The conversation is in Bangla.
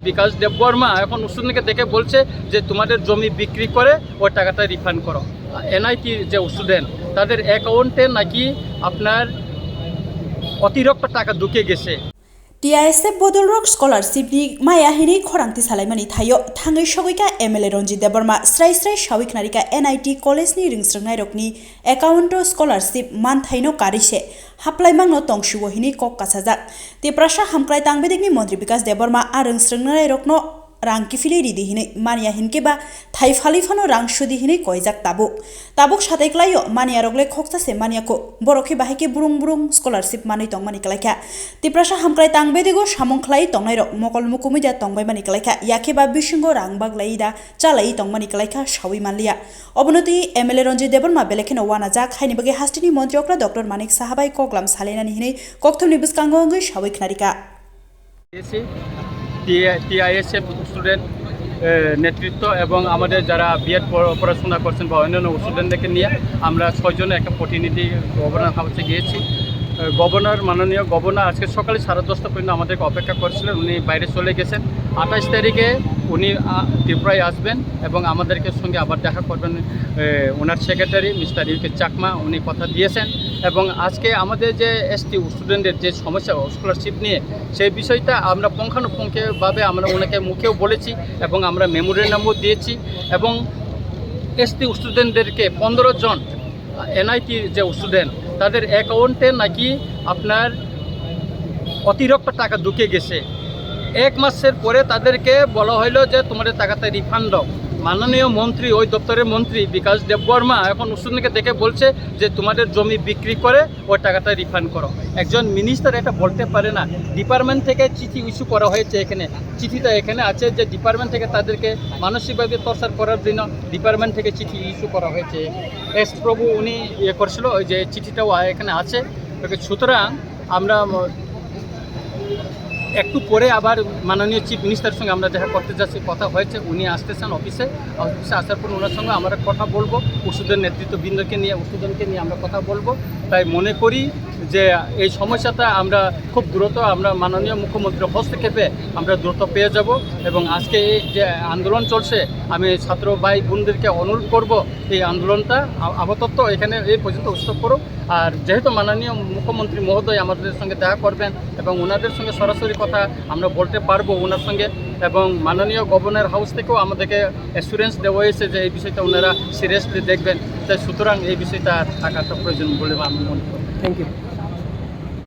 বিকাশ দেববর্মা এখন স্টুডেন্টকে দেখে বলছে যে তোমাদের জমি বিক্রি করে ওই টাকাটা রিফান্ড করো। এনআইটি যে স্টুডেন্ট তাদের অ্যাকাউন্টে নাকি আপনার অতিরিক্ত টাকা ঢুকে গেছে। TISF Bodol Rock Scholarship ni maya hini khorangti salaimani thayo thangai shogoika MLA Ronjit Deborma strai shawik narika NIT college ni ringsrangnai rokni account scholarship man thaino karise haplaimang no tongshuo hini kok kasajak te prasha hamkrai tangbedikni Montri Bikas Deborma a ringsrangnai rokno rang kifili ridi hini mania hinke ba thai phalifano rang sudi hini koijak tabuk sataiklayo mania rogle khoksa se mania ko borokhe bahike burung scholarship mani tongmani klaikha tiprasa hamkrai tangbedigo samongkhlai tongnai rok mokol mukumida tongbai mani klaikha yake ba bisingo rang baglai da chalai tongmani klaikha shawi manlia obonoti MLA Ronjit Deborma belekeno wana jak haini bage hastini Montri okra Dr. Manik Sahabai koklam salenani hini kokthomni biskango ngai shawi knarika TISF student নেতৃত্ব এবং আমাদের যারা বিএড পড়াশোনা করছেন বা অন্যান্য স্টুডেন্টদেরকে নিয়ে আমরা 6 জনে একটা প্রতিনিধি গভর্নর হাউসে গিয়েছি। মাননীয় গভর্নর আজকে সকালে 10:30 পর্যন্ত আমাদেরকে অপেক্ষা করছিলেন। উনি বাইরে চলে গেছেন। 28 তারিখে উনি ত্রিপুরায় আসবেন এবং আমাদেরকে সঙ্গে আবার দেখা করবেন। ওনার সেক্রেটারি মিস্টার ইউকে চাকমা উনি কথা দিয়েছেন এবং আজকে আমাদের যে এসটি স্টুডেন্টের যে সমস্যা স্কলারশিপ নিয়ে সেই বিষয়টা আমরা পুঙ্খানুপুঙ্খভাবে আমরা ওনাকে মুখেও বলেছি এবং আমরা মেমোরেন্ডামও দিয়েছি এবং এসটি স্টুডেন্টদেরকে 15 জন এনআইটি যে স্টুডেন্ট তাদের অ্যাকাউন্টে নাকি আপনার অতিরিক্ত টাকা ঢুকে গেছে। 1 মাসের পরে তাদেরকে বলা হলো যে তোমাদের টাকাটা রিফান্ড দাও। মাননীয় মন্ত্রী ওই দপ্তরের মন্ত্রী বিকাশ দেববর্মা এখন স্টুডেন্টকে দেখে বলছে যে তোমাদের জমি বিক্রি করে ওই টাকাটা রিফান্ড করো। একজন মিনিস্টার এটা বলতে পারে না। ডিপার্টমেন্ট থেকে চিঠি ইস্যু করা হয়েছে, এখানে চিঠিটা এখানে আছে যে ডিপার্টমেন্ট থেকে তাদেরকে মানসিকভাবে টর্চার করার জন্য ডিপার্টমেন্ট থেকে চিঠি ইস্যু করা হয়েছে। এস প্রভু উনি করছিল ওই যে চিঠিটাও এখানে আছে। সুতরাং আমরা একটু পরে আবার মাননীয় চিফ মিনিস্টারের সঙ্গে আমরা দেখা করতে যাচ্ছি, কথা হয়েছে। উনি আসতেছেন অফিসে আসার পর ওনার সঙ্গে আমরা কথা বলবো, ওষুধের নেতৃত্ববৃন্দকে নিয়ে ওষুধকে নিয়ে আমরা কথা বলবো। তাই মনে করি যে এই সমস্যাটা আমরা খুব দ্রুত আমরা মাননীয় মুখ্যমন্ত্রীর হস্তক্ষেপে আমরা দ্রুত পেয়ে যাব এবং আজকে এই যে আন্দোলন চলছে আমি ছাত্র ভাই বোনদেরকে অনুরোধ করব এই আন্দোলনটা আপাতত এখানে এই পর্যন্ত স্টপ করুক। আর যেহেতু মাননীয় মুখ্যমন্ত্রী মহোদয় আমাদের সঙ্গে দেখা করবেন এবং ওনাদের সঙ্গে সরাসরি কথা আমরা বলতে পারবো ওনার সঙ্গে এবং মাননীয় গভর্নর হাউস থেকেও আমাদেরকে অ্যাসুরেন্স দেওয়া হয়েছে যে এই বিষয়টা ওনারা সিরিয়াসলি দেখবেন। তাই সুতরাং এই বিষয়টা থাকাটা প্রয়োজন বলে আমি মনে করি। Thank you.